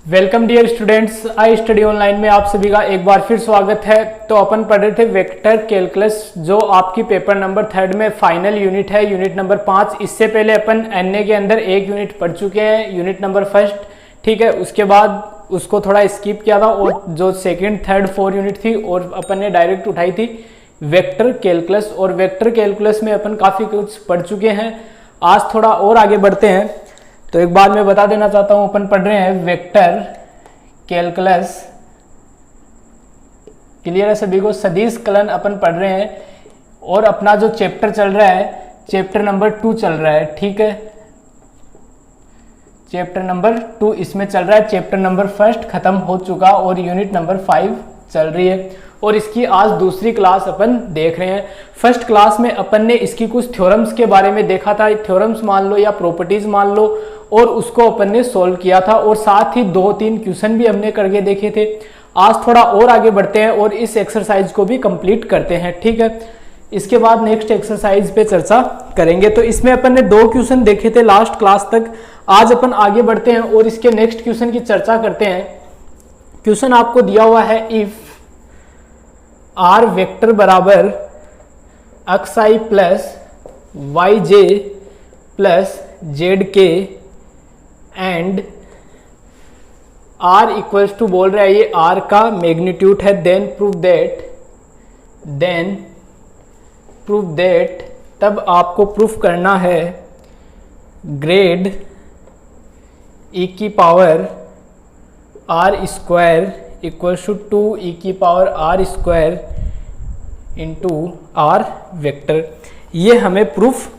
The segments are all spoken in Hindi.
Welcome dear students, I study online में आप सभी का एक बार फिर स्वागत है। तो अपन पढ़ रहे थे वेक्टर कैलकुलस, जो आपकी पेपर नंबर 3 में फाइनल यूनिट है, यूनिट नंबर 5। इससे पहले अपन एनए के अंदर एक यूनिट पढ़ चुके हैं, यूनिट नंबर 1, ठीक है। उसके बाद उसको थोड़ा स्किप किया था और जो सेकंड, थर्ड, 4 यूनिट थी और अपन ने डायरेक्ट उठाई थी वेक्टर कैलकुलस। और वेक्टर कैलकुलस में अपन काफ़ी कुछ पढ़ चुके हैं। आज थोड़ा और आगे बढ़ते हैं। तो एक बार मैं बता देना चाहता हूं, अपन पढ़ रहे हैं वेक्टर कैलकुलस। क्लियर है सभी को? सदिश कलन अपन पढ़ रहे हैं और अपना जो चैप्टर चल रहा है, चैप्टर नंबर 2 चल रहा है, ठीक है। चैप्टर नंबर 2 इसमें चल रहा है। चैप्टर नंबर 1 खत्म हो चुका और यूनिट नंबर 5 चल रही है और इसकी आज दूसरी क्लास अपन देख रहे हैं। फर्स्ट क्लास में अपन ने इसकी कुछ थ्योरम्स के बारे में देखा था, थ्योरम्स मान लो या प्रॉपर्टीज मान लो, और उसको अपन ने सॉल्व किया था और साथ ही 2-3 क्वेश्चन भी हमने करके देखे थे। आज थोड़ा और आगे बढ़ते हैं और इस एक्सरसाइज को भी कंप्लीट करते हैं, ठीक है। इसके बाद नेक्स्ट एक्सरसाइज पे चर्चा करेंगे। तो इसमें अपन ने 2 क्वेश्चन देखे थे लास्ट क्लास तक। आज अपन आगे बढ़ते हैं और इसके नेक्स्ट क्वेश्चन की चर्चा करते हैं। क्वेश्चन आपको दिया हुआ है, इफ आर वेक्टर बराबर xi plus yj plus zk and r equals to, बोल रहा है ये r का मैग्नीट्यूड है, देन प्रूव दैट, तब आपको प्रूफ करना है ग्रेड e की power r square equals to 2 e की power r square into r vector. ये हमें प्रूफ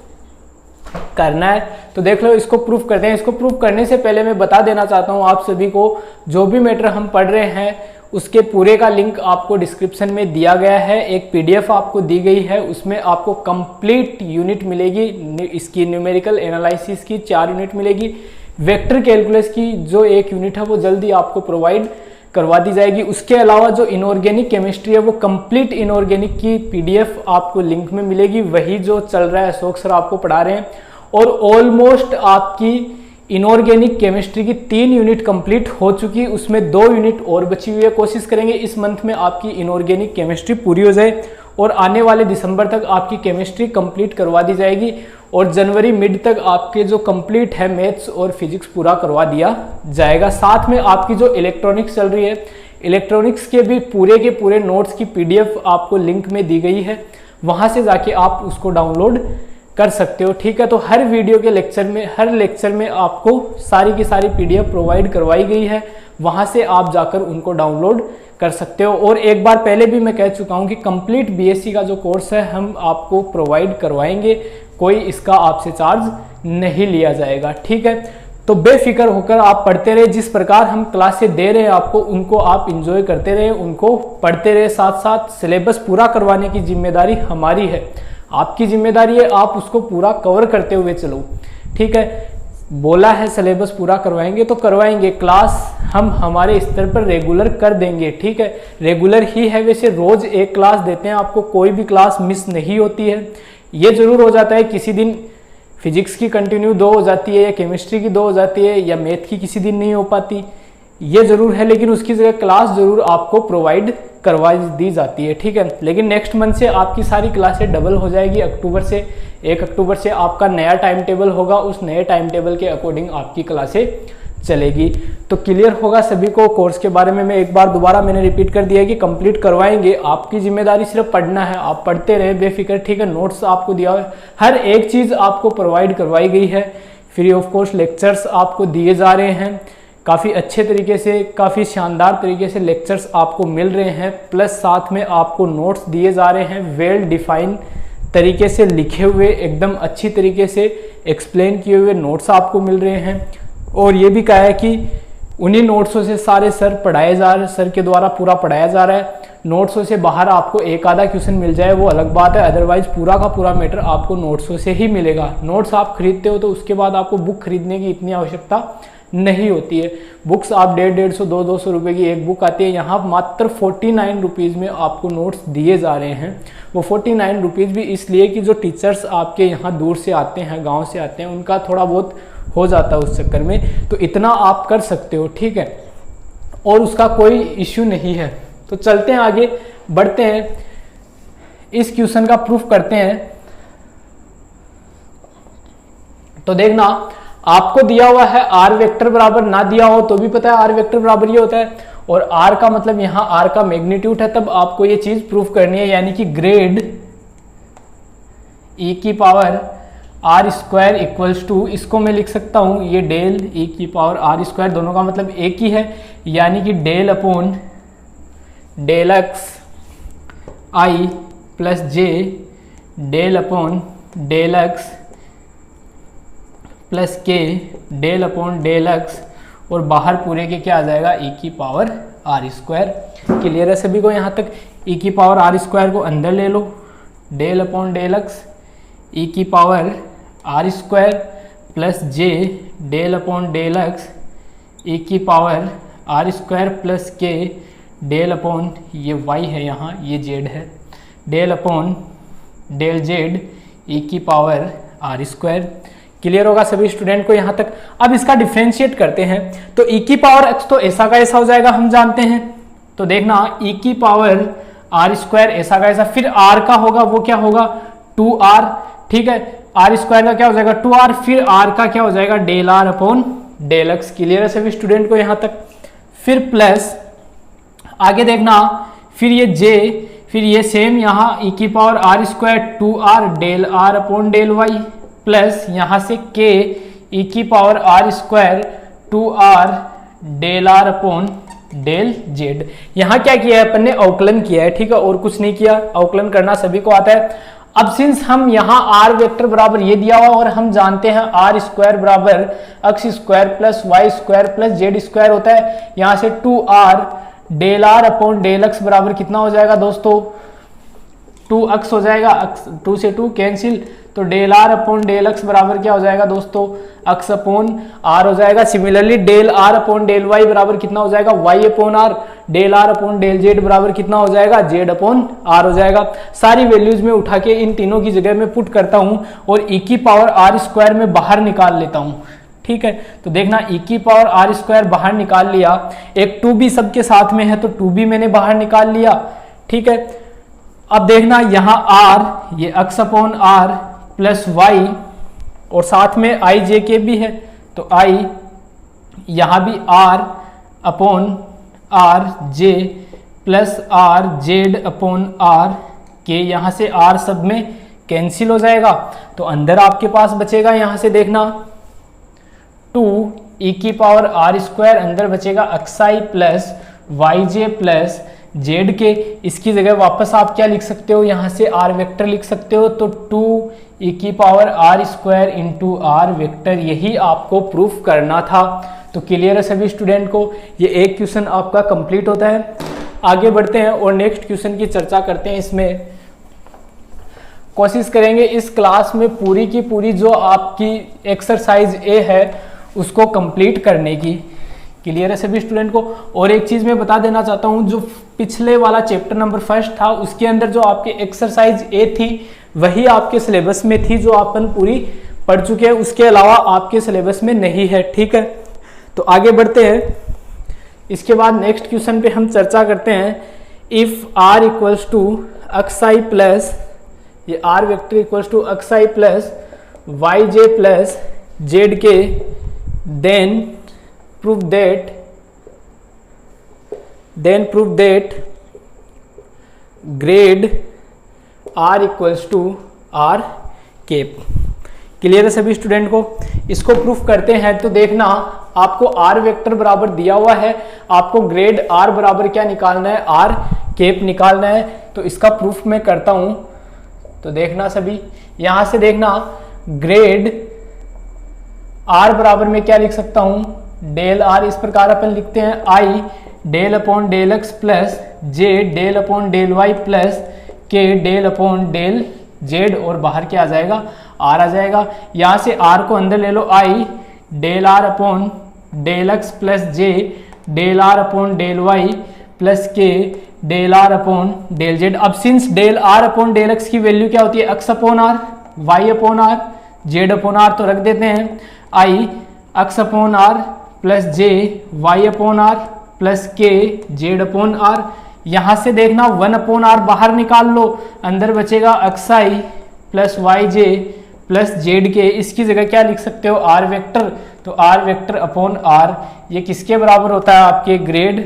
करना है। तो देख लो, इसको प्रूफ करते हैं। इसको प्रूफ करने से पहले मैं बता देना चाहता हूँ आप सभी को, जो भी मैटर हम पढ़ रहे हैं उसके पूरे का लिंक आपको डिस्क्रिप्शन में दिया गया है। एक पीडीएफ आपको दी गई है, उसमें आपको कंप्लीट यूनिट मिलेगी। इसकी न्यूमेरिकल एनालिसिस की 4 यूनिट मिलेगी। वेक्टर कैलकुलस की जो 1 यूनिट है वो जल्दी आपको प्रोवाइड करवा दी जाएगी। उसके अलावा जो इनऑर्गेनिक केमिस्ट्री है वो कंप्लीट इनऑर्गेनिक की पीडीएफ आपको लिंक में मिलेगी, वही जो चल रहा है अशोक सर आपको पढ़ा रहे हैं। और ऑलमोस्ट आपकी इनऑर्गेनिक केमिस्ट्री की 3 यूनिट कंप्लीट हो चुकी, उसमें 2 यूनिट और बची हुई है। कोशिश करेंगे इस मंथ में आपकी इनऑर्गेनिक केमिस्ट्री पूरी हो जाए और आने वाले दिसंबर तक आपकी केमिस्ट्री कंप्लीट करवा दी जाएगी और जनवरी मिड तक आपके जो कंप्लीट है मैथ्स और फिजिक्स पूरा करवा दिया जाएगा। साथ में आपकी जो इलेक्ट्रॉनिक्स चल रही है, इलेक्ट्रॉनिक्स के भी पूरे के पूरे नोट्स की पीडीएफ आपको लिंक में दी गई है, वहां से जाके आप उसको डाउनलोड कर सकते हो, ठीक है। तो हर वीडियो के लेक्चर में, हर लेक्चर में आपको सारी की सारी पीडीएफ प्रोवाइड करवाई गई है, वहां से आप जाकर उनको डाउनलोड कर सकते हो। और एक बार पहले भी मैं कह चुका हूं कि कंप्लीट बीएससी का जो कोर्स है हम आपको प्रोवाइड करवाएंगे, कोई इसका आपसे चार्ज नहीं लिया जाएगा, ठीक है। तो बेफिक्र होकर आप पढ़ते रहे, जिस प्रकार हम क्लासें दे रहे हैं आपको, उनको आप इंजॉय करते रहे, उनको पढ़ते रहे। साथ साथ सिलेबस पूरा करवाने की जिम्मेदारी हमारी है, आपकी जिम्मेदारी है आप उसको पूरा कवर करते हुए चलो, ठीक है। बोला है सिलेबस पूरा करवाएंगे तो करवाएंगे। क्लास हम हमारे स्तर पर रेगुलर कर देंगे, ठीक है। रेगुलर ही है, वैसे रोज एक क्लास देते हैं आपको, कोई भी क्लास मिस नहीं होती है। ये जरूर हो जाता है किसी दिन फिजिक्स की कंटिन्यू 2 हो जाती है या केमिस्ट्री की 2 हो जाती है या मैथ की किसी दिन नहीं हो पाती, ये जरूर है, लेकिन उसकी जगह क्लास जरूर आपको प्रोवाइड करवा दी जाती है, ठीक है। लेकिन नेक्स्ट मंथ से आपकी सारी क्लासें डबल हो जाएगी। अक्टूबर से 1 अक्टूबर से आपका नया टाइम टेबल होगा, उस नए टाइम टेबल के अकॉर्डिंग आपकी क्लासें चलेगी। तो क्लियर होगा सभी को। कोर्स के बारे में मैं एक बार दोबारा मैंने रिपीट कर दिया है कि कंप्लीट करवाएंगे, आपकी जिम्मेदारी सिर्फ पढ़ना है, आप पढ़ते रहे बेफिक्र, ठीक है। नोट्स आपको दिया हुआ है, हर एक चीज़ आपको प्रोवाइड करवाई गई है। फ्री ऑफ कॉस्ट लेक्चर्स आपको दिए जा रहे हैं, काफ़ी अच्छे तरीके से, काफ़ी शानदार तरीके से लेक्चर्स आपको मिल रहे हैं। प्लस साथ में आपको नोट्स दिए जा रहे हैं, वेल डिफाइन तरीके से लिखे हुए, एकदम अच्छी तरीके से एक्सप्लेन किए हुए नोट्स आपको मिल रहे हैं। और ये भी कहा है कि उन्हीं नोट्सों से सारे सर पढ़ाए जा रहे, सर के द्वारा पूरा पढ़ाया जा रहा है। नोट्सों से बाहर आपको एक आधा क्वेश्चन मिल जाए वो अलग बात है, अदरवाइज पूरा का पूरा मैटर आपको नोट्सों से ही मिलेगा। नोट्स आप खरीदते हो तो उसके बाद आपको बुक खरीदने की इतनी आवश्यकता नहीं होती है। बुक्स आप 150, 200 रुपए की एक बुक आती है, यहाँ मात्र 49 रुपीज़ में आपको नोट्स दिए जा रहे हैं। वो 49 रुपीज़ भी इसलिए कि जो टीचर्स आपके यहाँ दूर से आते हैं, गांव से आते हैं, उनका थोड़ा बहुत हो जाता है उस चक्कर में, तो इतना आप कर सकते हो, ठीक है। और उसका कोई इश्यू नहीं है। तो चलते हैं आगे बढ़ते हैं, इस क्वेश्चन का प्रूफ करते हैं। तो देखना, आपको दिया हुआ है आर वेक्टर बराबर, ना दिया हो तो भी पता है आर वेक्टर बराबर ये होता है, और आर का मतलब यहां आर का मैग्नीट्यूड है, तब आपको ये चीज प्रूफ करनी है, यानी कि ग्रेड e की power are square equals to, इसको मैं लिख सकता हूं ये डेल e की पावर आर स्क्वायर, दोनों का मतलब एक ही है, यानी कि डेल अपॉन डेल एक्स आई प्लस जे del upon del x plus के डेल अपॉन डेल एक्स, और बाहर पूरे के क्या आ जाएगा e की पावर आर स्क्वायर। क्लियर है सभी को यहाँ तक? e की पावर आर स्क्वायर को अंदर ले लो, del upon del X e की power are square plus J del upon del X e की पावर आर स्क्वायर प्लस के डेल अपॉन ये y है यहाँ, ये z है, del upon del Z e की पावर आर स्क्वायर। क्लियर होगा सभी स्टूडेंट को यहाँ तक? अब इसका डिफरेंशिएट करते हैं, तो e की पावर x तो ऐसा का ऐसा हो जाएगा, हम जानते हैं। तो देखना e की पावर आर स्क्वायर ऐसा का ऐसा, फिर r का होगा वो क्या होगा 2r, ठीक है, आर स्क्वायर का क्या हो जाएगा 2r, फिर r का क्या हो जाएगा del r upon del x. Clear है सभी स्टूडेंट को यहाँ तक? फिर प्लस आगे देखना, फिर ये j, फिर ये सेम यहाँ e की power are square 2r del r upon del y, plus यहाँ से k e की power are square 2r del r upon del z। यहाँ क्या किया है अपन ने? अवकलन किया है, ठीक है, और कुछ नहीं किया। अवकलन करना सभी को आता है। अब सिंस हम यहाँ r वेक्टर बराबर ये दिया हुआ और हम जानते हैं आर स्क्वायर बराबर x square plus Y square plus Z square होता है, यहाँ से 2r del r upon del x बराबर कितना हो जाएगा दोस्तों 2x हो जाएगा, 2 से 2 कैंसिल, तो del r upon del x बराबर क्या हो जाएगा दोस्तों x अपॉन r हो जाएगा। Similarly del r upon del y बराबर कितना हो जाएगा y upon r, del r upon del z बराबर कितना हो जाएगा z अपॉन r हो जाएगा। सारी वैल्यूज में उठा के इन तीनों की जगह में पुट करता हूं और e की पावर r स्क्वायर में बाहर निकाल लेता हूं, ठीक है। तो देखना e की पावर r स्क्वायर बाहर निकाल लिया, एक 2b सबके साथ में है तो 2b मैंने बाहर निकाल लिया, ठीक है। अब देखना यहाँ r ये x upon r plus y और साथ में i j के भी है, तो i यहाँ भी r upon r j plus r z upon r के, यहाँ से r सब में कैंसिल हो जाएगा, तो अंदर आपके पास बचेगा यहाँ से देखना 2 e की पावर r स्क्वायर, अंदर बचेगा xi प्लस वाई जे प्लस जेड के। इसकी जगह वापस आप क्या लिख सकते हो, यहाँ से r वेक्टर लिख सकते हो, तो 2 e की power r square into r vector, यही आपको प्रूफ करना था। तो क्लियर है सभी स्टूडेंट को? ये एक क्वेश्चन आपका कंप्लीट होता है। आगे बढ़ते हैं और नेक्स्ट क्वेश्चन की चर्चा करते हैं। इसमें कोशिश करेंगे इस क्लास में पूरी की पूरी जो आपकी एक्सरसाइज ए है उसको कंप्लीट करने की। क्लियर है सभी स्टूडेंट को? और एक चीज मैं बता देना चाहता हूं, जो पिछले वाला चैप्टर नंबर 1 था उसके अंदर जो आपके एक्सरसाइज ए थी वही आपके सिलेबस में थी, जो अपन पूरी पढ़ चुके हैं, उसके अलावा आपके सिलेबस में नहीं है, ठीक है। तो आगे बढ़ते हैं। इसके बाद नेक्स्ट क्वेश्चन पे हम चर्चा करते हैं, if r equals to xi plus ये r vector equals to xi plus Y J plus Z K, then prove that grade r equals to r cap. Clear है सभी स्टूडेंट को? इसको प्रूफ करते हैं। तो देखना, आपको r वेक्टर बराबर दिया हुआ है, आपको ग्रेड r बराबर क्या निकालना है, r कैप निकालना है। तो इसका प्रूफ मैं करता हूं। तो देखना सभी, यहां से देखना ग्रेड r बराबर में क्या लिख सकता हूं, डेल r इस प्रकार अपन लिखते हैं, i del upon del x plus j del upon del Y plus k del upon del z, और बाहर क्या आ जाएगा r आ जाएगा। यहाँ से r को अंदर ले लो, i del r upon del x plus j del r upon del Y plus k del r upon del z। अब since del r upon del x की वैल्यू क्या होती है, x upon r, y upon r, z upon r, तो रख देते हैं i x upon r plus j y upon r plus के जेड अपॉन आर। यहां से देखना 1 अपॉन आर बाहर निकाल लो, अंदर बचेगा एक्सआई प्लस वाई जे प्लस जेड के। इसकी जगह क्या लिख सकते हो, आर वेक्टर। तो आर वेक्टर अपॉन आर ये किसके बराबर होता है, आपके ग्रेड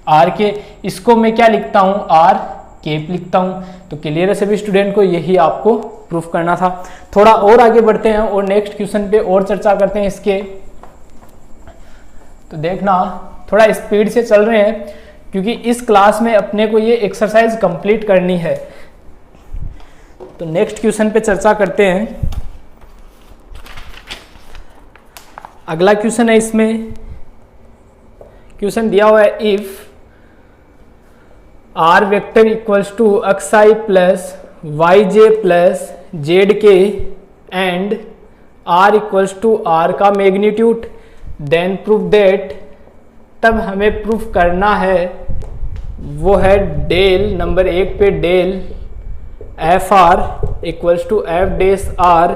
आर के। इसको मैं क्या लिखता हूं, आर केप लिखता हूं। तो क्लियर है सभी स्टूडेंट को, यही आपको प्रूफ करना था। थोड़ा और आगे बढ़ते हैं और नेक्स्ट क्वेश्चन पे और चर्चा करते हैं इसके। तो देखना थोड़ा स्पीड से चल रहे हैं क्योंकि इस क्लास में अपने को ये एक्सरसाइज कंप्लीट करनी है। तो नेक्स्ट क्वेश्चन पे चर्चा करते हैं। अगला क्वेश्चन है, इसमें क्वेश्चन दिया हुआ है if are vector equals to X I plus Y J plus Z K and R equals to R का मैग्नीट्यूड देन प्रूफ दैट। तब हमें प्रूफ करना है वो है डेल नंबर 1 पे del F R equals to f days r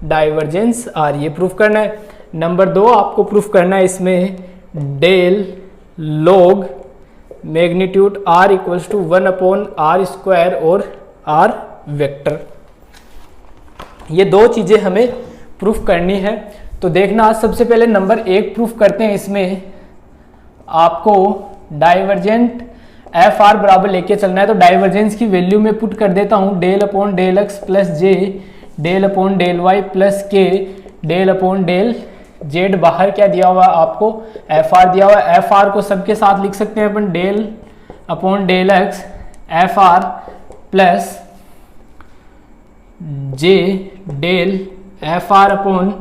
divergence r, ये प्रूफ करना है। नंबर 2 आपको प्रूफ करना है इसमें del log magnitude are equals to 1 upon r square और आर वेक्टर। ये 2 चीजें हमें प्रूफ करनी है। तो देखना सबसे पहले नंबर 1 प्रूफ करते हैं। इसमें आपको डाइवर्जेंट एफ आर बराबर लेके चलना है। तो डाइवर्जेंस की वैल्यू में पुट कर देता हूं del upon del x plus जे del upon del Y plus के डेल अपॉन डेल जेड। बाहर क्या दिया हुआ है आपको, एफ आर दिया हुआ है। एफ आर को सबके साथ लिख सकते हैं अपन del upon del X F R plus जे del F R upon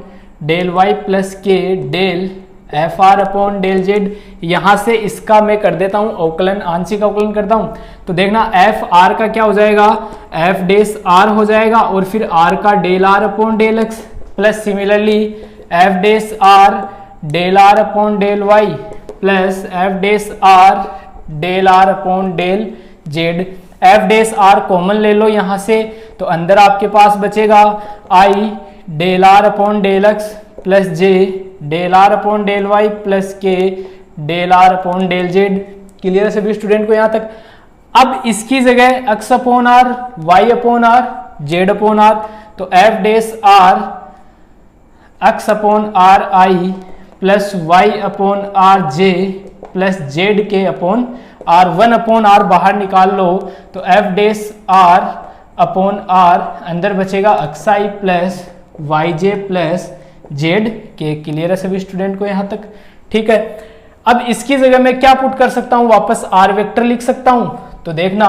del Y plus के del F R upon del Z. यहां से इसका मैं कर देता हूं अवकलन, आंशिक अवकलन करता हूं। तो देखना एफ आर का क्या हो जाएगा, एफ डेस आर हो जाएगा और फिर आर का del are upon del x plus similarly F days are del are upon del Y plus F days are del are upon del Z. F days R common ले लो यहां से, तो अंदर आपके पास बचेगा I del are upon del x plus J del are upon del Y plus के del are upon del Z. Clear है सभी स्टूडेंट को यहां तक। अब इसकी जगह X upon R Y upon R Z upon R, तो F days R X upon are I plus Y upon R J plus Z K upon R. 1 upon R बाहर निकाल लो, तो F days are upon R अंदर बचेगा एक्स आई प्लस वाई जे प्लस जेड के। क्लियर है सभी स्टूडेंट को यहां तक, ठीक है। अब इसकी जगह मैं क्या पुट कर सकता हूं, वापस आर वेक्टर लिख सकता हूं। तो देखना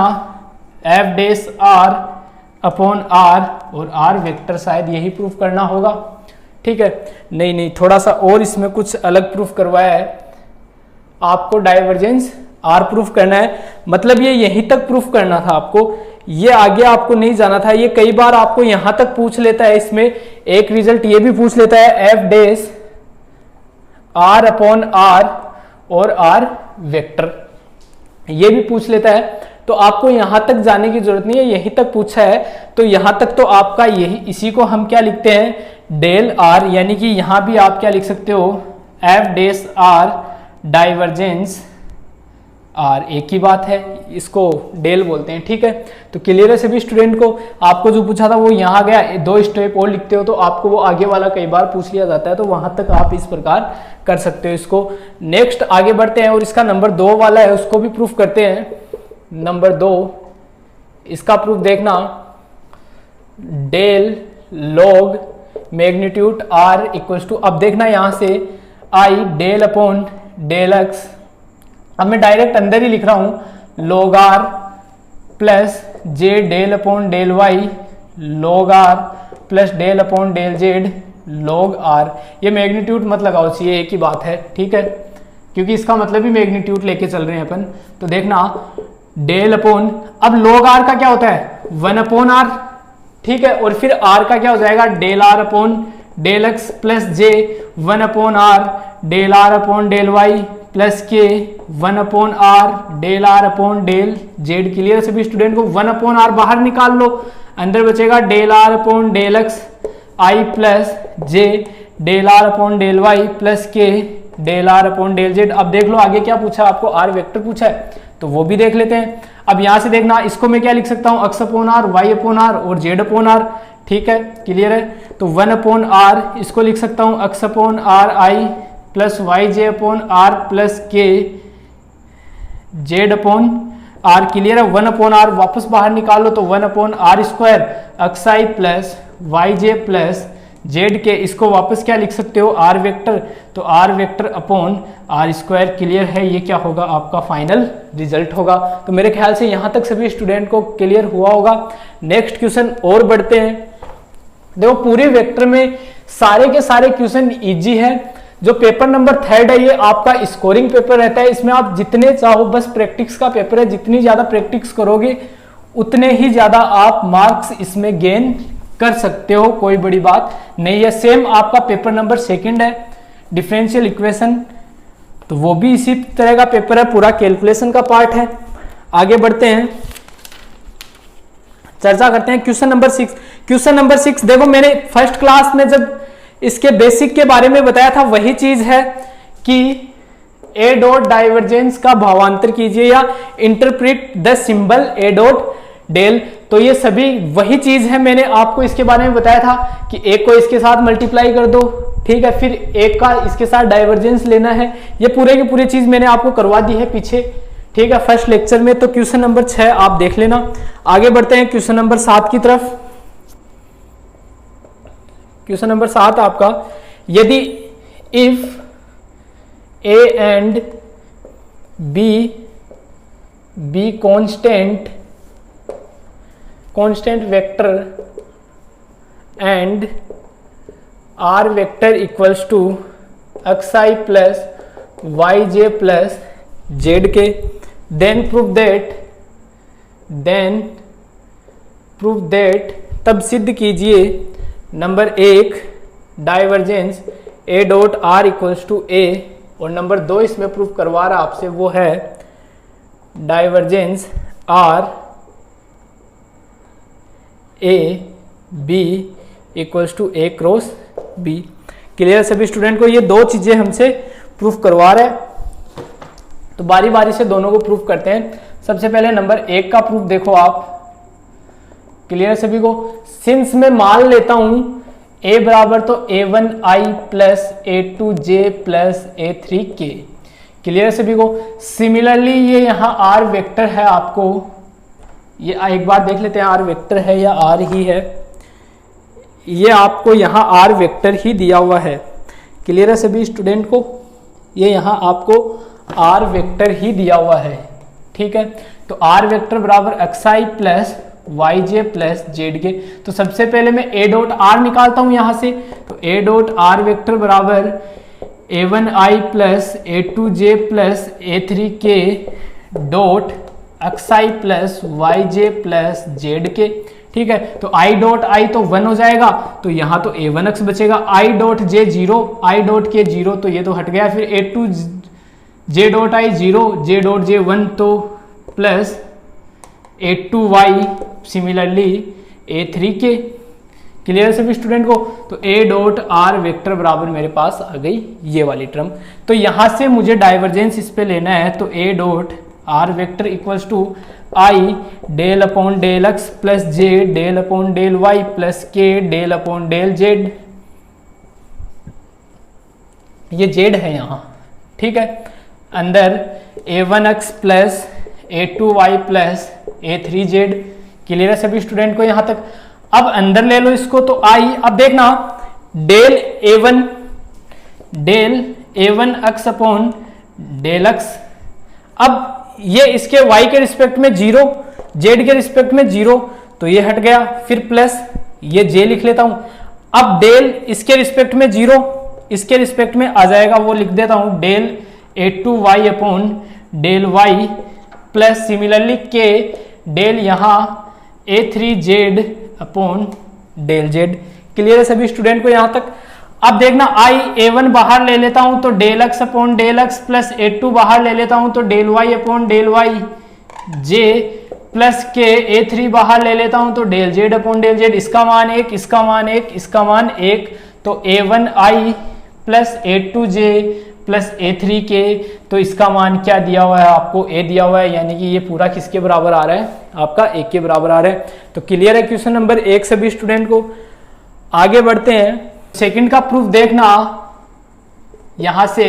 f days are upon r और आर वेक्टर, शायद यही प्रूफ करना होगा, ठीक है। नहीं, थोड़ा सा और इसमें कुछ अलग प्रूफ करवाया है। आपको डाइवर्जेंस आर प्रूफ करना है, मतलब ये यहीं तक प्रूफ करना था आपको, ये आगे आपको नहीं जाना था। ये कई बार आपको यहां तक पूछ लेता है। इसमें एक रिजल्ट ये भी पूछ लेता है f days are upon r और आर वेक्टर, ये भी पूछ लेता है। तो आपको यहां तक जाने की जरूरत नहीं है, यहीं तक पूछा है तो यहां तक तो आपका यही, इसी को हम क्या लिखते हैं डेल आर, यानी कि यहां भी आप क्या लिख सकते हो एफ डेस आर डाइवर्जेंस आर, एक ही बात है, इसको डेल बोलते हैं, ठीक है। तो क्लियर है सभी स्टूडेंट को। आपको जो पूछा था वो यहाँ गया, 2 स्टेप और लिखते हो तो आपको वो आगे वाला कई बार पूछ लिया जाता है, तो वहां तक आप इस प्रकार कर सकते हो इसको। नेक्स्ट आगे बढ़ते हैं और इसका नंबर 2 वाला है उसको भी प्रूफ करते हैं। नंबर 2 इसका प्रूफ देखना del log magnitude are equals to, अब देखना यहां से I del upon del X, अब मैं डायरेक्ट अंदर ही लिख रहा हूं लॉग आर प्लस जे del upon del Y log R plus del upon del Z log R. ये मैग्नीट्यूड मत लगाओ चाहिए, एक ही बात है, ठीक है, क्योंकि इसका मतलब ही मैग्नीट्यूड लेके चल रहे हैं अपन। तो देखना डेल अपॉन, अब लॉग आर का क्या होता है 1 अपॉन आर, ठीक है, और फिर आर का क्या हो जाएगा del are upon del x plus J 1 upon R del are upon del Y plus K 1 upon R del are upon del Z. Clear सभी स्टूडेंट को। 1 अपॉन आर बाहर निकाल लो, अंदर बचेगा del are upon del X I plus J del are upon del Y plus के del are upon del Z. अब देख लो आगे क्या पूछा आपको, आर वेक्टर पूछा है, तो वो भी देख लेते हैं। अब यहां से देखना, इसको मैं क्या लिख सकता हूं, x upon are, Y upon r और जेड अपॉन आर। ठीक है, क्लियर है। तो 1 अपॉन आर इसको लिख सकता हूं x upon are I plus Y j upon are plus के जेड अपॉन आर। क्लियर है। 1 अपॉन आर वापस बाहर निकालो तो 1 अपॉन आर स्क्वायर एक्स आई प्लस वाई जे प्लस जेड के, इसको वापस क्या लिख सकते हो, आर वेक्टर। तो r vector upon r square. Clear है, ये क्या होगा आपका फाइनल रिजल्ट होगा। तो मेरे ख्याल से यहां तक सभी स्टूडेंट को क्लियर हुआ होगा। नेक्स्ट क्वेश्चन और बढ़ते हैं। देखो पूरे वेक्टर में सारे के सारे क्वेश्चन इजी है। जो पेपर नंबर 3 है ये आपका स्कोरिंग पेपर रहता है। इसमें आप जितने चाहो, बस प्रैक्टिस का पेपर है, जितनी ज्यादा प्रैक्टिस करोगे उतने ही ज्यादा आप मार्क्स इसमें गेन कर सकते हो, कोई बड़ी बात नहीं है। सेम आपका पेपर नंबर 2 है, डिफरेंशियल इक्वेशन, तो वो भी इसी तरह का पेपर है, पूरा कैलकुलेशन का पार्ट है। आगे बढ़ते हैं, चर्चा करते हैं क्वेश्चन नंबर 6। क्वेश्चन नंबर 6 देखो, मैंने फर्स्ट क्लास में जब इसके बेसिक के बारे में बताया था वही चीज है कि ए डॉट डाइवर्जेंस का भावांतर कीजिए या interpret the symbol a dot del. तो ये सभी वही चीज है, मैंने आपको इसके बारे में बताया था कि एक को इसके साथ मल्टीप्लाई कर दो, ठीक है, फिर एक का इसके साथ डाइवर्जेंस लेना है। ये पूरे की पूरी चीज मैंने आपको करवा दी है पीछे, ठीक है, फर्स्ट लेक्चर में। तो क्वेश्चन नंबर 6 आप देख लेना। आगे बढ़ते हैं क्वेश्चन नंबर 7 की तरफ। क्वेश्चन नंबर 7 आपका, यदि if a and b constant vector and r vector equals to xi plus yj plus zk, then prove that तब सिद्ध कीजिए number 1 divergence a dot r equals to a, और नंबर 2 इसमें प्रूव करवा रहा आपसे वो है divergence r a b equals to a cross b. Clear सभी स्टूडेंट को, ये दो चीजें हमसे प्रूफ करवा रहे हैं, तो बारी बारी से दोनों को प्रूफ करते हैं। सबसे पहले नंबर 1 का प्रूफ देखो आप। क्लियर सभी को, सिंस मैं मान लेता हूं a बराबर तो a1i plus a2j plus a3k। Clear सभी को। सिमिलरली ये यहाँ r वेक्टर है, आपको ये एक बार देख लेते हैं आर वेक्टर है या आर ही है। ये आपको यहाँ आर वेक्टर ही दिया हुआ है। क्लियर है सभी स्टूडेंट को, ये यहाँ आपको आर वेक्टर ही दिया हुआ है, ठीक है। तो आर वेक्टर बराबर एक्स आई प्लस वाई जे प्लस जेड के। तो सबसे पहले मैं ए डॉट आर निकालता हूँ यहाँ से। तो ए डॉट आर वेक्टर बराबर a1i plus a2j plus a3k dot X आई प्लस वाई जे प्लस जेड के, ठीक है। तो आई डॉट आई तो 1 हो जाएगा, तो यहाँ तो a1x बचेगा। I dot J 0, I dot के 0, तो ये तो हट गया। फिर a2 J dot I 0, J dot J 1, तो plus a2y similarly a3k। Clear सभी स्टूडेंट को। तो a डॉट आर वेक्टर बराबर मेरे पास आ गई ये वाली टर्म। तो यहां से मुझे डाइवर्जेंस इस पे लेना है, तो a dot r vector equals to i del upon del x plus J del upon del Y plus के डेल अपॉन डेल जेड। ये जेड है यहाँ, ठीक है। अंदर a1x plus a2y plus a3z। Clear है सभी स्टूडेंट को यहाँ तक। अब अंदर ले लो इसको, तो आई, अब देखना del a1 x upon del x। अब ये इसके y के रिस्पेक्ट में 0, z के रिस्पेक्ट में 0, तो ये हट गया। फिर प्लस ये j लिख लेता हूं। अब डेल इसके रिस्पेक्ट में 0, इसके रिस्पेक्ट में आ जाएगा, वो लिख देता हूं del a2y upon del y plus similarly k del यहाँ a3z upon del z। Clear है सभी स्टूडेंट को यहाँ तक। अब देखना आई a1 बाहर ले लेता हूं तो del x upon del x plus a2 बाहर ले लेता हूं तो del y upon del y j plus k a3 बाहर ले लेता हूं तो del z upon del z। इसका मान 1, इसका मान 1, इसका मान 1, तो a1i plus a2j plus A3K, तो इसका मान क्या दिया हुआ है आपको, A दिया हुआ है, यानी कि ये पूरा किसके बराबर आ रहा है, आपका 1 के बराबर आ रहा है। तो क्लियर है क्वेश्चन नंबर 1 सभी स्टूडेंट को। आगे बढ़ते हैं, सेकंड का प्रूफ देखना। यहां से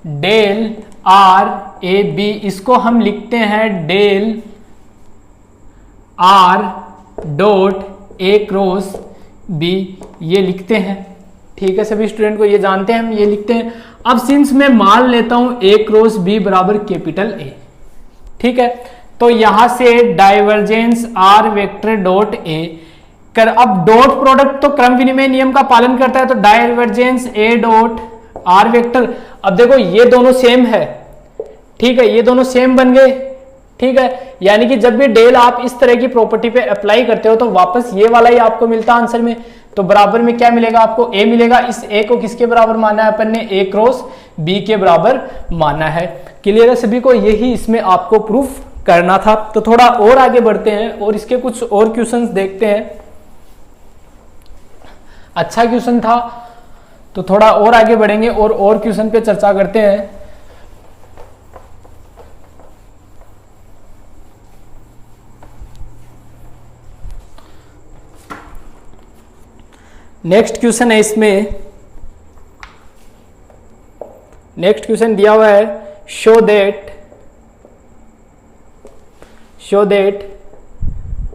डेल आर ए बी, इसको हम लिखते हैं del r dot a cross b, ये लिखते हैं। ठीक है सभी स्टूडेंट को, ये जानते हैं हम, ये लिखते हैं। अब सिंस मैं मान लेता हूं ए क्रॉस बी बराबर कैपिटल ए, ठीक है, तो यहां से divergence r vector dot a कर, अब डॉट प्रोडक्ट तो क्रम विनिमय नियम का पालन करता है, तो डाइवर्जेंस ए डॉट आर वेक्टर। अब देखो ये दोनों सेम है, ठीक है, ये दोनों सेम बन गए, ठीक है, यानी कि जब भी डेल आप इस तरह की प्रॉपर्टी पे अप्लाई करते हो तो वापस ये वाला ही आपको मिलता है आंसर में। तो बराबर में क्या मिलेगा आपको, ए मिलेगा। इस ए को किसके बराबर माना है अपन ने, ए क्रॉस बी के बराबर माना है। क्लियर है सभी को, यही इसमें आपको प्रूफ करना था। तो थोड़ा और आगे बढ़ते हैं और इसके कुछ और क्वेश्चंस देखते हैं। अच्छा क्वेश्चन था, तो थोड़ा और आगे बढ़ेंगे और क्वेश्चन पे चर्चा करते हैं। नेक्स्ट क्वेश्चन है इसमें, नेक्स्ट क्वेश्चन दिया हुआ है, show that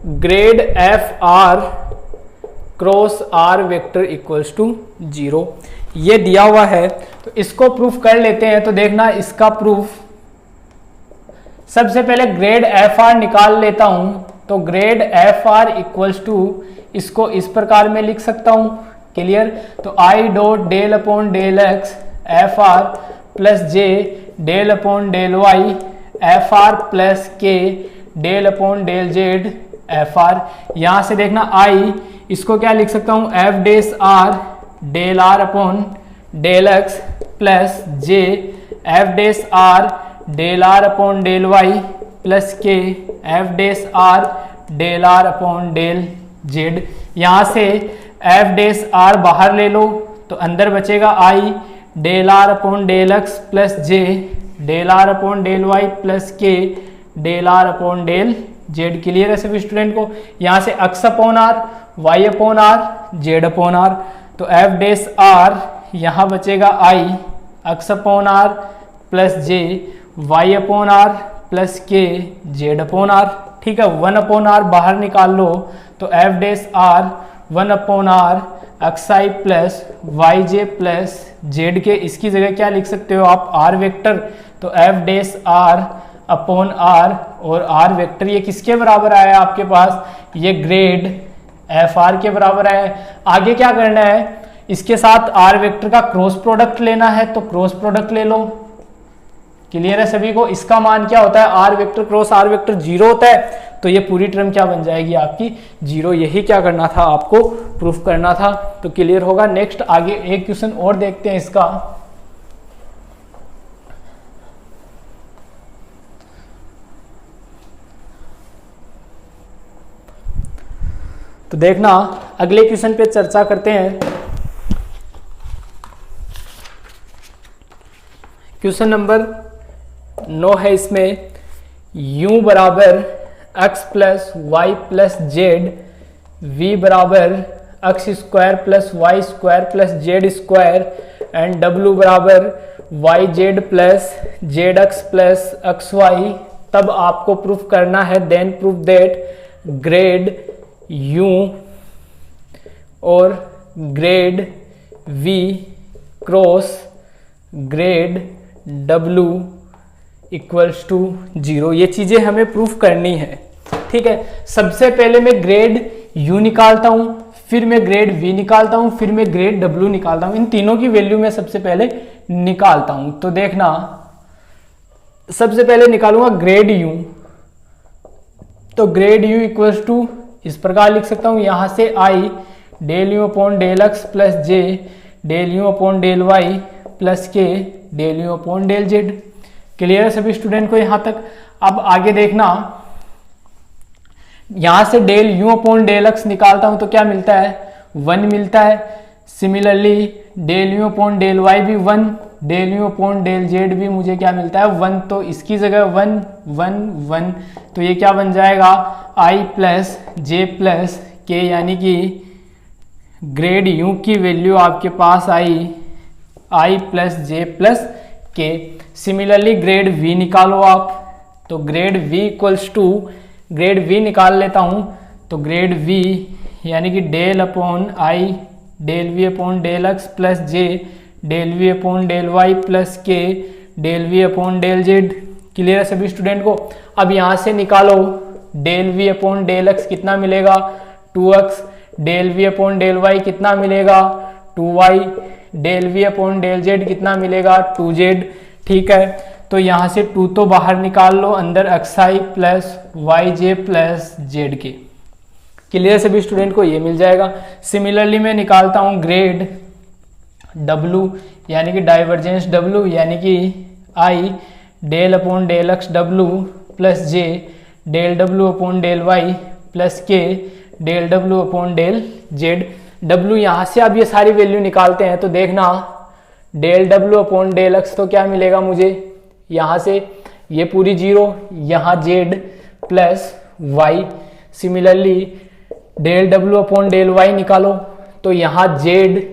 grad F r cross r vector equals to 0, ये दिया हुआ है। तो इसको प्रूफ कर लेते हैं। तो देखना इसका प्रूफ, सबसे पहले ग्रेड एफ आर निकाल लेता हूं। तो grade F R equals to, इसको इस प्रकार में लिख सकता हूं। क्लियर, तो I dot del upon del X F R plus J del upon del Y F R plus के del upon del Z F R. यहां से देखना आई, इसको क्या लिख सकता हूं, F days are del are upon del x plus J F days are del are upon del Y plus के f days are del are upon del Z. यहां से एफ डेस आर बाहर ले लो तो अंदर बचेगा I del are upon del x plus J del are upon del Y plus के del are upon del Z. Clear है सभी स्टूडेंट को। यहां से X upon are, Y upon R, Z upon R, तो एफ डेस आर यहां बचेगा I X upon are plus J Y upon are plus के जेड अपॉन आर। ठीक है, 1 अपॉन आर बाहर निकाल लो तो एफ डेस आर 1 अपॉन आर एक्स आई प्लस वाई जे प्लस जेड के, इसकी जगह क्या लिख सकते हो आप, आर वेक्टर। तो F days are upon r, और आर वेक्टर ये किसके बराबर आया आपके पास, ये ग्रेड एफ आर के बराबर आया। आगे क्या करना है, इसके साथ आर वेक्टर का क्रॉस प्रोडक्ट लेना है, तो क्रॉस प्रोडक्ट ले लो। क्लियर है सभी को। इसका मान क्या होता है, r vector cross r vector 0 होता है, तो ये पूरी टर्म क्या बन जाएगी आपकी 0। यही क्या करना था आपको, प्रूफ करना था। तो क्लियर होगा। नेक्स्ट आगे एक क्वेश्चन और देखते हैं इसका। तो देखना अगले क्वेश्चन पे चर्चा करते हैं। क्वेश्चन नंबर 9 है इसमें, u बराबर x plus y plus z, v बराबर x square plus Y square plus Z square and w बराबर y z plus z x plus x y. तब आपको प्रूफ करना है, then proof that grad u और grad v cross grad w equals to 0। ये चीजें हमें प्रूफ करनी है। ठीक है, सबसे पहले मैं ग्रेड u निकालता हूं, फिर मैं ग्रेड v निकालता हूं, फिर मैं ग्रेड w निकालता हूं। इन तीनों की वैल्यू मैं सबसे पहले निकालता हूं। तो देखना, सबसे पहले निकालूंगा ग्रेड u। तो ग्रेड u इक्वल्स टू इस प्रकार लिख सकता हूं, यहां से I del you upon del x plus J del you upon del Y plus के del you upon del Z. Clear है सभी स्टूडेंट को यहां तक। अब आगे देखना, यहां से del you upon del x निकालता हूं तो क्या मिलता है, 1 मिलता है। Similarly del you upon del y भी 1 del you upon del z भी मुझे क्या मिलता है 1, तो इसकी जगह 1 1 1, तो ये क्या बन जाएगा आई प्लस जे प्लस के, यानी कि ग्रेड यू की वैल्यू आपके पास I plus J plus K. Similarly grad V निकालो आप, तो grad V equals to, grad V निकाल लेता हूँ, तो ग्रेड वी यानी कि del upon I del we upon del x plus J del we upon del Y plus के del we upon del Z. Clear है सभी स्टूडेंट को? अब यहाँ से निकालो del we upon del X कितना मिलेगा 2x, del we upon del y कितना मिलेगा 2y, del we upon del z कितना मिलेगा 2z। ठीक है, तो यहाँ से 2 तो बाहर निकाल लो, अंदर xi प्लस वाई जे प्लस जेड के। क्लियर सभी स्टूडेंट को? ये मिल जाएगा। सिमिलरली मैं निकालता हूँ ग्रेड w यानी कि डाइवर्जेंस w यानी कि i del upon del X w plus J del w upon del y plus के del w upon del z। w यहाँ से अब ये सारी वैल्यू निकालते हैं तो देखना del w upon del x तो क्या मिलेगा मुझे यहाँ से ये पूरी 0, यहाँ z plus y। Similarly del w upon del y निकालो तो यहाँ z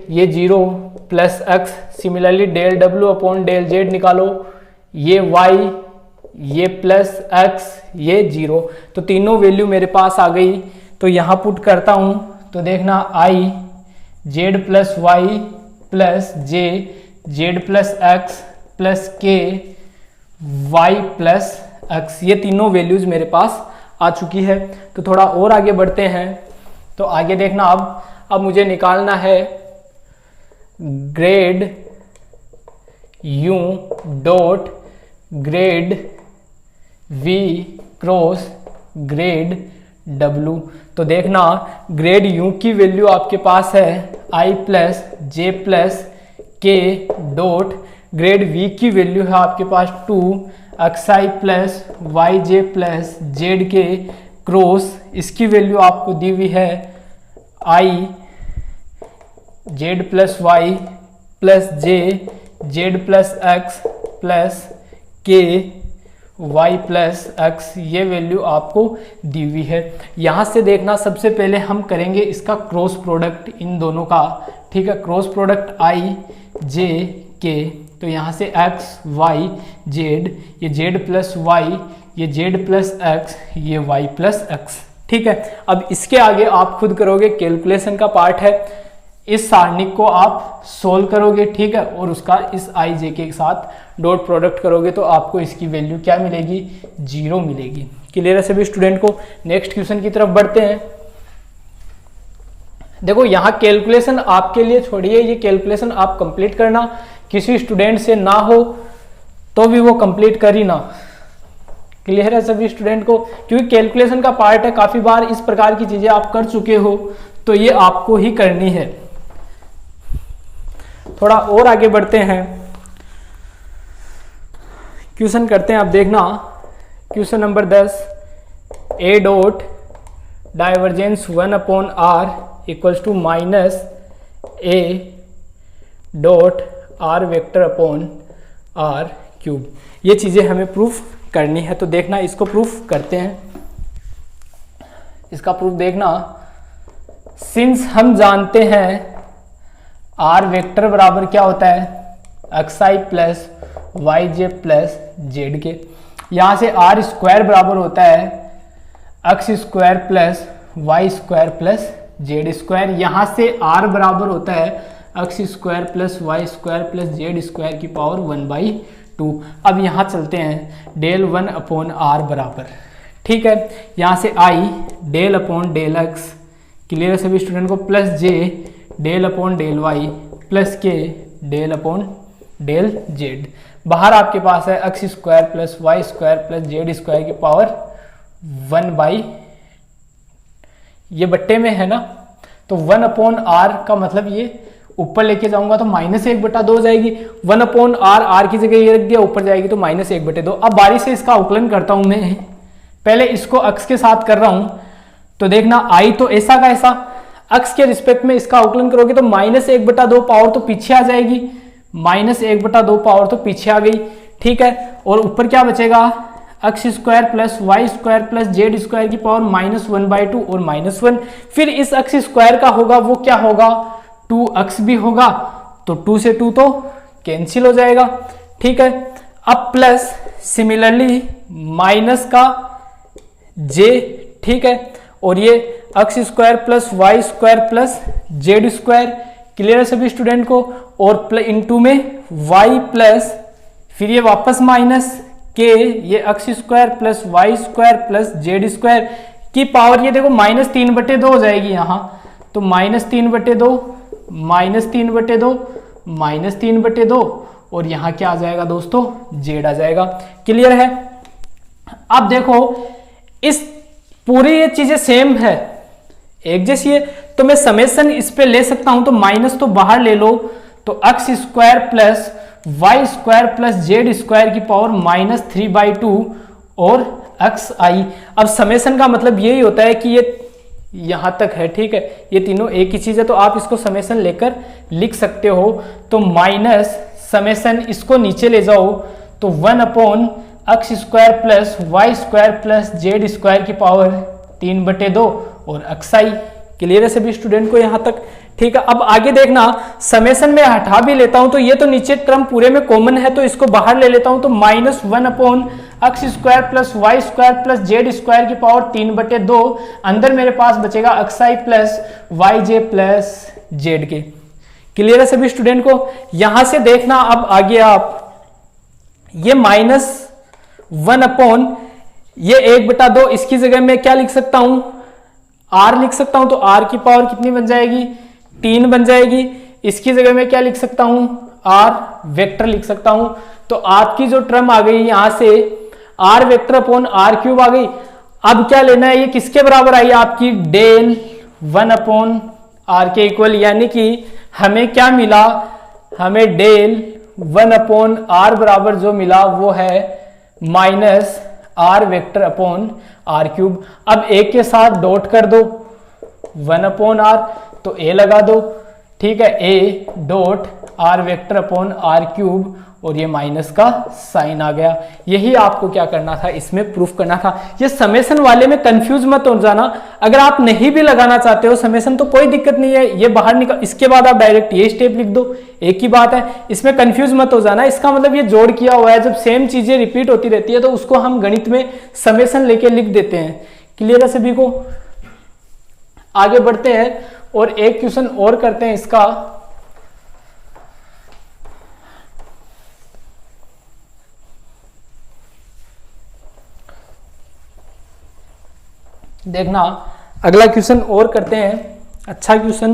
ये 0 plus x। Similarly del w upon del z निकालो, ये y ये प्लस x ये 0, तो तीनों वैल्यू मेरे पास आ गई। तो यहाँ पुट करता हूँ तो देखना i z plus y plus j z plus x plus k y plus x, ये तीनों वैल्यूज मेरे पास आ चुकी है। तो थोड़ा और आगे बढ़ते हैं, तो आगे देखना अब मुझे निकालना है grad u dot grad v cross grad w। तो देखना ग्रेड u की वैल्यू आपके पास है i plus J plus k dot grad v की वैल्यू है आपके पास 2 xi प्लस वाई जे प्लस जेड के क्रॉस, इसकी वैल्यू आपको दी हुई है i जेड plus y plus j z plus x plus k y plus x, ये वैल्यू आपको दी हुई है। यहाँ से देखना सबसे पहले हम करेंगे इसका क्रॉस प्रोडक्ट इन दोनों का। ठीक है, cross product i j k, तो यहाँ से x y z, ये z प्लस वाई ये z प्लस एक्स ये y प्लस एक्स। ठीक है, अब इसके आगे आप खुद करोगे, कैलकुलेशन का पार्ट है। इस सारणिक को आप सोल्व करोगे, ठीक है, और उसका इस i j के साथ डॉट प्रोडक्ट करोगे तो आपको इसकी वैल्यू क्या मिलेगी 0 मिलेगी। क्लियर है सभी स्टूडेंट को? नेक्स्ट क्वेश्चन की तरफ बढ़ते हैं। देखो यहाँ कैलकुलेशन आपके लिए छोड़िए, ये कैलकुलेशन आप कंप्लीट करना, किसी स्टूडेंट से ना हो तो भी वो कंप्लीट कर ही ना। क्लियर है सभी स्टूडेंट को? क्योंकि कैलकुलेशन का पार्ट है, काफी बार इस प्रकार की चीजें आप कर चुके हो तो ये आपको ही करनी है। थोड़ा और आगे बढ़ते हैं, क्वेश्चन करते हैं। आप देखना question number 10, a dot divergence 1 upon r equals to minus a dot r vector upon r cube, ये चीजें हमें प्रूफ करनी है। तो देखना इसको प्रूफ करते हैं। इसका प्रूफ देखना, सिंस हम जानते हैं आर वेक्टर बराबर क्या होता है xi प्लस वाई जे प्लस जेड के, यहाँ से आर स्क्वायर बराबर होता है x square plus Y square plus Z square, यहाँ से आर बराबर होता है x square plus Y square plus Z square की पावर 1/2। अब यहाँ चलते हैं डेल 1 अपॉन आर बराबर, ठीक है, यहाँ से I del upon del x, clear है सभी स्टूडेंट को, प्लस जे del upon del Y plus के डेल अपॉन डेल जेड। बाहर आपके पास है x square plus Y square plus Z square की पावर 1/, ये बट्टे में है ना, तो 1 अपॉन आर का मतलब ये ऊपर लेके जाऊंगा तो -1/2 हो जाएगी। 1 अपॉन आर की जगह ये रख दिया, ऊपर जाएगी तो -1/2। अब बारी से इसका अवकलन करता हूं मैं, पहले इसको अक्स के साथ कर रहा हूं, तो देखना आई तो ऐसा का ऐसा, अक्स के रिस्पेक्ट में इसका अवकलन करोगे तो -1/2 पावर तो पीछे आ जाएगी, -1/2 पावर तो पीछे आ गई, ठीक है। और ऊपर क्या बचेगा, x square plus Y square plus Z square की पावर -1/2 और -1। फिर इस x स्क्वायर का होगा वो क्या होगा, 2x भी होगा, तो 2 से 2 तो कैंसिल हो जाएगा, ठीक है। अब प्लस सिमिलरली माइनस का j, ठीक है। और ये x square plus Y square plus Z square, clear है सभी स्टूडेंट को। और इनटू में y प्लस फिर ये वापस माइनस के, ये x square plus Y square plus Z square की पावर, ये देखो -3/2 हो जाएगी यहाँ, तो -3/2 -3/2 -3/2 और यहाँ क्या आ जाएगा दोस्तों, z आ जाएगा, क्लियर है। अब देखो इस पूरी ये चीजें सेम है, एक जैसी है, तो मैं समेसन इस पे ले सकता हूं, तो माइनस तो बाहर ले लो, तो x square plus Y square plus Z square की पावर -3/2 और xi। अब समेसन का मतलब यही होता है कि ये यहां तक है, ठीक है, ये तीनों एक ही चीज है, तो आप इसको समेसन लेकर लिख सकते हो। तो माइनस समेसन इसको नीचे ले जाओ, तो 1/x square plus Y square plus Z square की पावर 3/2 और xi, क्लियर है सभी स्टूडेंट को यहाँ तक, ठीक है। अब आगे देखना, समेसन में हटा भी लेता हूं, तो ये तो नीचे टर्म पूरे में कॉमन है, तो इसको बाहर ले लेता हूं, तो -1/x square plus Y square plus Z square की पावर 3/2, अंदर मेरे पास बचेगा xi प्लस वाई जे प्लस जेड के, क्लियर है सभी स्टूडेंट को। यहां से देखना, अब आगे आप ये -1/, ये 1/2, इसकी जगह में क्या लिख सकता हूं, r लिख सकता हूं, तो r की पावर कितनी बन जाएगी, 3 बन जाएगी। इसकी जगह में क्या लिख सकता हूं, r वेक्टर लिख सकता हूं, तो आपकी जो टर्म आ गई यहां से r vector upon r cube आ गई। अब क्या लेना है, ये किसके बराबर आई आपकी, डेल 1/r के इक्वल, यानी कि हमें क्या मिला, हमें डेल 1/r बराबर जो मिला वो है -r vector upon r cube. अब एक के साथ डॉट कर दो, 1/r, तो a लगा दो, ठीक है, a dot r vector upon r cube, और ये माइनस का साइन आ गया। यही आपको क्या करना था, इसमें प्रूफ करना था। ये समेसन वाले में कंफ्यूज मत हो जाना, अगर आप नहीं भी लगाना चाहते हो समेसन तो कोई दिक्कत नहीं है, ये बाहर निकल, इसके बाद आप डायरेक्ट ये स्टेप लिख दो, एक ही बात है, इसमें कंफ्यूज मत हो जाना। इसका मतलब ये जोड़ किया हुआ है, जब सेम चीजें रिपीट होती रहती है तो उसको हम गणित में समेसन लेके लिख देते हैं, क्लियर है सभी को। आगे बढ़ते हैं और एक क्वेश्चन और करते हैं इसका। देखना अगला क्वेश्चन और करते हैं, अच्छा क्वेश्चन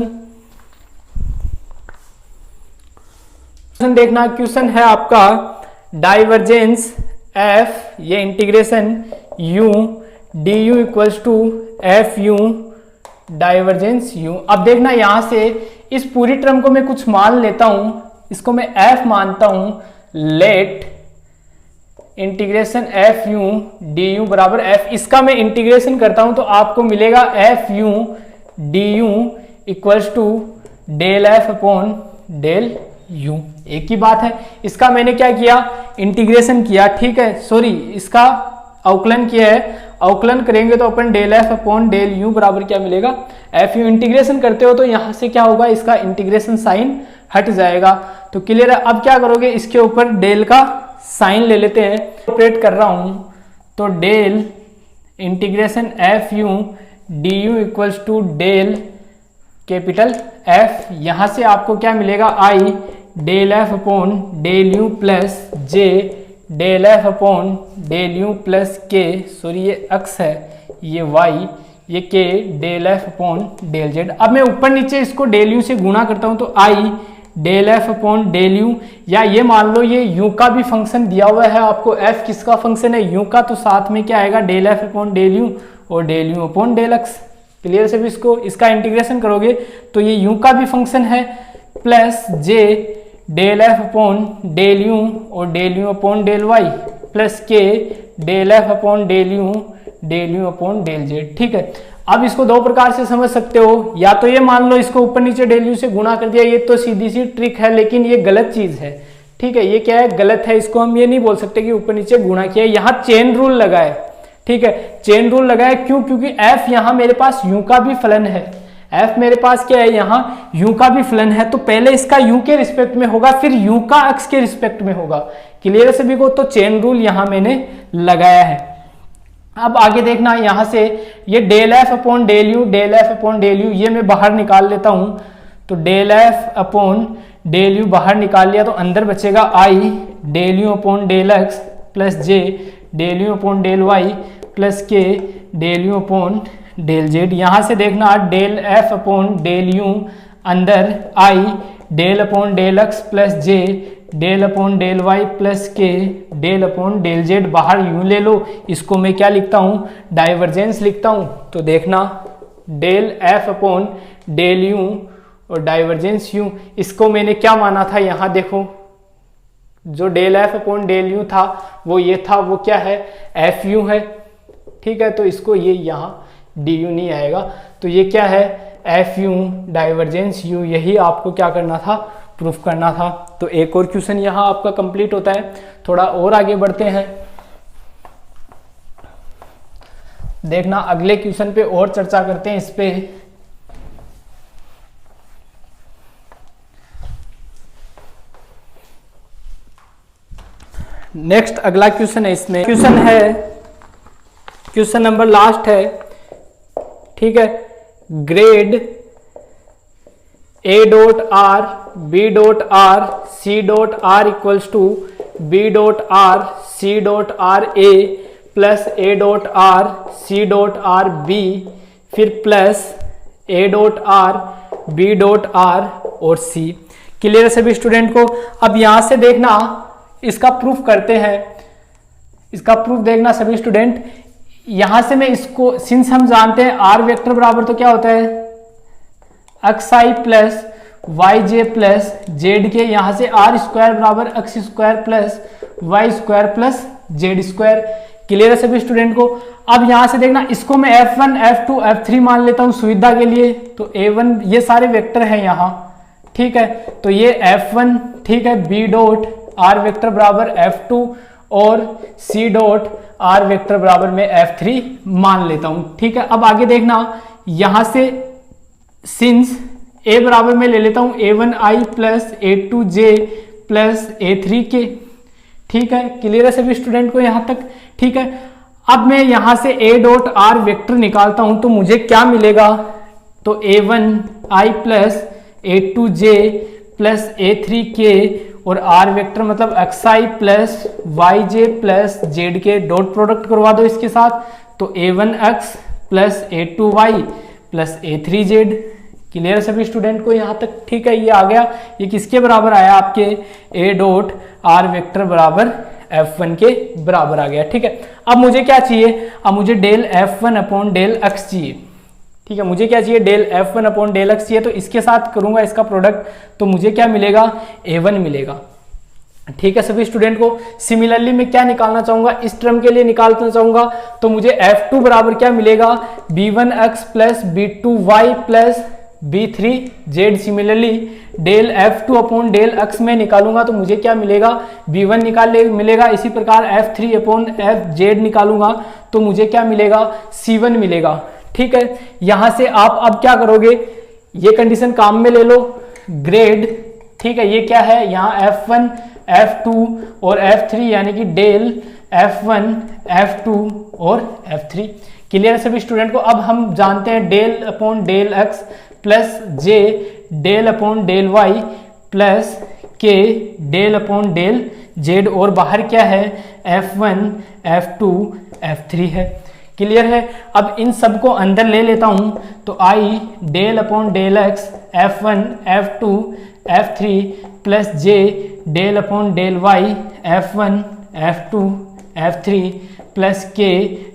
देखना। क्वेश्चन है आपका डाइवर्जेंस f, ये integration u du equals to f u divergence u। अब देखना यहां से इस पूरी टर्म को मैं कुछ मान लेता हूं, इसको मैं f मानता हूं, let integration F U D u बराबर f, इसका मैं इंटीग्रेशन करता हूं तो आपको मिलेगा f U D you equals to del F upon del u, एक ही बात है। इसका मैंने क्या किया, इंटीग्रेशन किया, ठीक है, सॉरी इसका अवकलन किया है, अवकलन करेंगे तो अपन del F upon del U बराबर क्या मिलेगा, एफ यू। इंटीग्रेशन करते हो तो यहां से क्या होगा, इसका इंटीग्रेशन साइन हट जाएगा, तो क्लियर है। अब क्या करोगे, इसके ऊपर डेल का साइन ले लेते हैं, ऑपरेट कर रहा हूं, तो del integration F U D you equals to del capital F, यहां से आपको क्या मिलेगा, I del F upon del U plus J del F upon del U plus K, sorry ये एक्स है, ये वाई, ये K del F upon del Z. अब मैं ऊपर नीचे इसको डेल यू से गुणा करता हूं, तो I del F upon del U, या ये मान लो ये यू का भी फंक्शन दिया हुआ है आपको, एफ किसका फंक्शन है, यू का, तो साथ में क्या आएगा, del F upon del you और del you upon del x, clear से भी इसको, इसका इंटीग्रेशन करोगे तो ये यू का भी फंक्शन है, plus J del F upon del you और del you upon del Y, plus के del F upon del you upon del Z, ठीक है। अब इसको दो प्रकार से समझ सकते हो, या तो ये मान लो इसको ऊपर नीचे डेल यू से गुणा कर दिया, ये तो सीधी सी ट्रिक है लेकिन ये गलत चीज है, ठीक है, ये क्या है, गलत है, इसको हम ये नहीं बोल सकते कि ऊपर नीचे गुणा किया, यहाँ चेन रूल लगा है, ठीक है, चेन रूल लगा है, क्यों, क्योंकि f यहाँ मेरे पास u का भी फलन है, f मेरे पास क्या है यहाँ u का भी फलन है, तो पहले इसका u के रिस्पेक्ट में होगा, फिर u का x के रिस्पेक्ट में होगा, क्लियर है सभी को, तो चेन रूल यहाँ मैंने लगाया है। अब आगे देखना यहाँ से ये del F upon del U, del F upon del U ये मैं बाहर निकाल लेता हूँ, तो del F upon del U बाहर निकाल लिया तो अंदर बचेगा I del you upon del x plus J del you upon del Y plus के del you upon del Z. यहाँ से देखना del F upon del U अंदर I del upon del x plus J del upon del Y plus के डेल अपॉन डेल जेड, बाहर यूं ले लो, इसको मैं क्या लिखता हूँ, डाइवर्जेंस लिखता हूँ, तो देखना del F upon del you और डाइवर्जेंस यू, इसको मैंने क्या माना था, यहाँ देखो जो del F upon del u था वो ये था, वो क्या है, एफ यू है, ठीक है, तो इसको ये यहाँ डी यू नहीं आएगा, तो ये क्या है, एफ यू डाइवर्जेंस यू, यही आपको क्या करना था, प्रूफ करना था। तो एक और क्वेश्चन यहाँ आपका कंप्लीट होता है, थोड़ा और आगे बढ़ते हैं, देखना अगले क्वेश्चन पे और चर्चा करते हैं इस पे। नेक्स्ट अगला क्वेश्चन है, इसमें क्वेश्चन है, क्वेश्चन नंबर लास्ट है, ठीक है, grad A dot R B dot R C dot R equals to B dot R C dot R A plus A dot R C dot R B, फिर plus A dot R B dot R और सी। क्लियर है सभी स्टूडेंट को। अब यहां से देखना इसका प्रूफ करते हैं, इसका प्रूफ देखना सभी स्टूडेंट, यहां से मैं इसको, सिंस हम जानते हैं आर वेक्टर बराबर तो क्या होता है, एक्स आई प्लस वाई जे प्लस जेड के, यहां से आर स्क्वायर बराबर x square plus Y square plus Z square. Clear है सभी स्टूडेंट को। अब यहां से देखना इसको मैं F1 F2 F3 मान लेता हूं सुविधा के लिए, तो A1 ये सारे वेक्टर हैं यहां, ठीक है, तो ये F1, ठीक है, B डॉट आर वेक्टर बराबर F2 और C डॉट आर वेक्टर बराबर मैं F3 मान लेता हूं, ठीक है। अब आगे देखना यहां से सिंस A बराबर मैं ले लेता हूं A1i plus A2j plus A3k, ठीक है। क्लियर है सभी स्टूडेंट को यहां तक, ठीक है। अब मैं यहां से A डॉट आर वेक्टर निकालता हूं तो मुझे क्या मिलेगा, तो A1i plus A2j plus A3k और आर वेक्टर मतलब xi plus yj plus z के डॉट प्रोडक्ट करवा दो इसके साथ, तो A1x plus A2y plus A3z। Clear है सभी स्टूडेंट को यहाँ तक, ठीक है। ये आ गया, ये किसके बराबर आया, आपके A डॉट आर वेक्टर बराबर F1 के बराबर आ गया, ठीक है। अब मुझे क्या चाहिए, अब मुझे del F1 upon del x चाहिए, ठीक है। मुझे क्या चाहिए, del F1 upon del x चाहिए, तो इसके साथ करूंगा इसका प्रोडक्ट, तो मुझे क्या मिलेगा, A1 मिलेगा, ठीक है सभी स्टूडेंट को। सिमिलरली मैं क्या निकालना चाहूंगा, इस टर्म के लिए निकालना चाहूंगा, तो मुझे F2 बराबर क्या मिलेगा, B1x plus B2y plus B3z। Similarly del F2 upon del x में निकालूंगा तो मुझे क्या मिलेगा, B1 मिलेगा। इसी प्रकार F3 अपॉन Fz निकालूंगा तो मुझे क्या मिलेगा, C1 मिलेगा, ठीक है। यहां से आप अब क्या करोगे, ये कंडीशन काम में ले लो, ग्रेड, ठीक है, ये क्या है, यहाँ F1 F2 और F3 यानी कि डेल F1 F2 और F3। क्लियर है सभी स्टूडेंट को। अब हम जानते हैं del upon del x plus जे del upon del y plus के डेल अपॉन डेल z, और बाहर क्या है, F1 F2 F3 है। क्लियर है। अब इन सबको अंदर ले लेता हूं तो I del upon del x F1 F2 F3 plus J del upon del y F1 F2 F3 plus के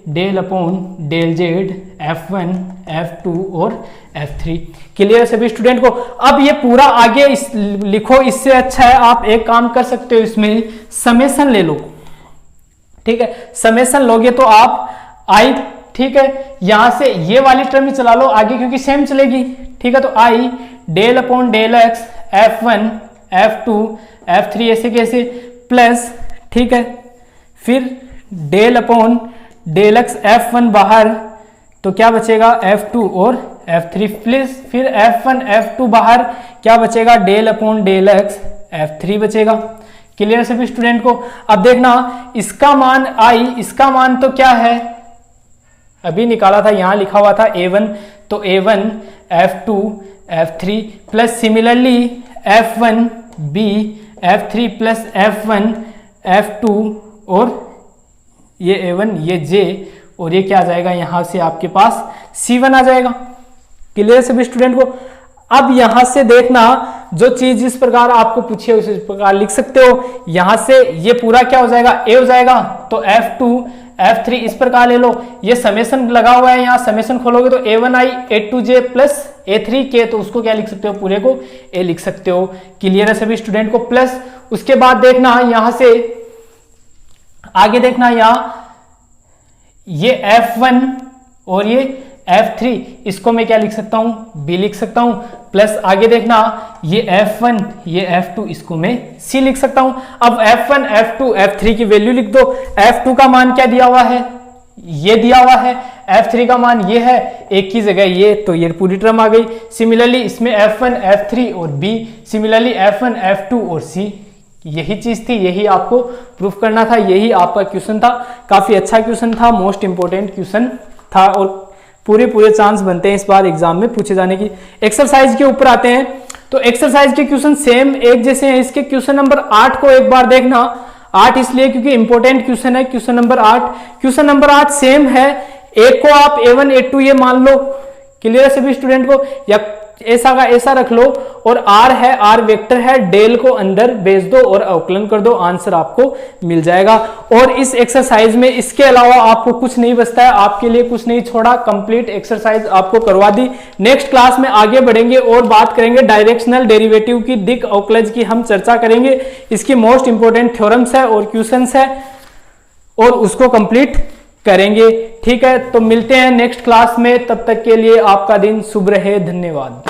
del upon del z F1 F2 और F3। क्लियर सभी स्टूडेंट को। अब ये पूरा आगे लिखो, इससे अच्छा है आप एक काम कर सकते हो, इसमें समेसन ले लो, ठीक है। समेसन लोगे तो आप आई ठीक है, यहां से ये वाली टर्म ही चला लो आगे क्योंकि सेम चलेगी, ठीक है। तो I del upon del X F1 F2 F3 ऐसे कैसे प्लस, ठीक है, फिर del upon del X F1 बाहर तो क्या बचेगा F2 और F3 प्लस फिर F1 F2 बाहर क्या बचेगा del upon del x F3 बचेगा। क्लियर सभी स्टूडेंट को। अब देखना इसका मान आई, इसका मान तो क्या है अभी निकाला था, यहां लिखा हुआ था A1, तो A1 F2 F3 plus similarly F1 B F3 plus F1 F2 और ये A1 ये J और ये क्या आ जाएगा यहां से आपके पास C1 आ जाएगा। क्लियर सभी स्टूडेंट को। अब यहां से देखना जो चीज जिस प्रकार आपको पूछी है उस प्रकार लिख सकते हो। यहां से ये पूरा क्या हो जाएगा A हो जाएगा, तो F2 F3 इस प्रकार ले लो, ये समेशन लगा हुआ है, यहाँ समेशन खोलोगे तो A1i A2j प्लस A3k, तो उसको क्या लिख सकते हो पूरे को A लिख सकते हो। क्लियर है सभी स्टूडेंट को। प्लस उसके बाद देखना यहां से आगे देखना, यहाँ ये F1 और ये F3 इसको मैं क्या लिख सकता हूं B लिख सकता हूं, प्लस आगे देखना ये F1 ये F2 इसको मैं C लिख सकता हूं। अब F1 F2 F3 की वैल्यू लिख दो। F2 का मान क्या दिया हुआ है, ये दिया हुआ है, F3 का मान ये है, एक की जगह ये, तो ये पूरी टर्म आ गई। सिमिलरली इसमें F1 F3 और B, सिमिलरली F1 F2 और C, यही चीज थी, यही आपको प्रूफ करना था, यही आपका क्वेश्चन था। काफी अच्छा क्वेश्चन था, मोस्ट इंपोर्टेंट क्वेश्चन था और पूरे चांस बनते हैं इस बार एग्जाम में पूछे जाने की। एक्सरसाइज के ऊपर आते हैं, तो एक्सरसाइज के क्वेश्चन सेम एक जैसे हैं। इसके क्वेश्चन नंबर 8 को एक बार देखना, 8 इसलिए क्योंकि इंपॉर्टेंट क्वेश्चन है question number 8। Question number 8 same है, एक को आप A1 A2 ये मान लो। क्लियर है सभी स्टूडेंट को, या ऐसा का ऐसा रख लो, और R है, R वेक्टर है, डेल को अंदर भेज दो और अवकलन कर दो, आंसर आपको मिल जाएगा। और इस एक्सरसाइज में इसके अलावा आपको कुछ नहीं बचता है, आपके लिए कुछ नहीं छोड़ा, कंप्लीट एक्सरसाइज आपको करवा दी। नेक्स्ट क्लास में आगे बढ़ेंगे और बात करेंगे डायरेक्शनल डेरिवेटिव की, दिक् अवकलज की हम चर्चा करेंगे। इसकी मोस्ट इंपोर्टेंट थ्योरम्स है और क्वेश्चंस है और उसको कंप्लीट करेंगे। ठीक है, तो मिलते हैं नेक्स्ट क्लास में, तब तक के लिए आपका दिन शुभ रहे, धन्यवाद।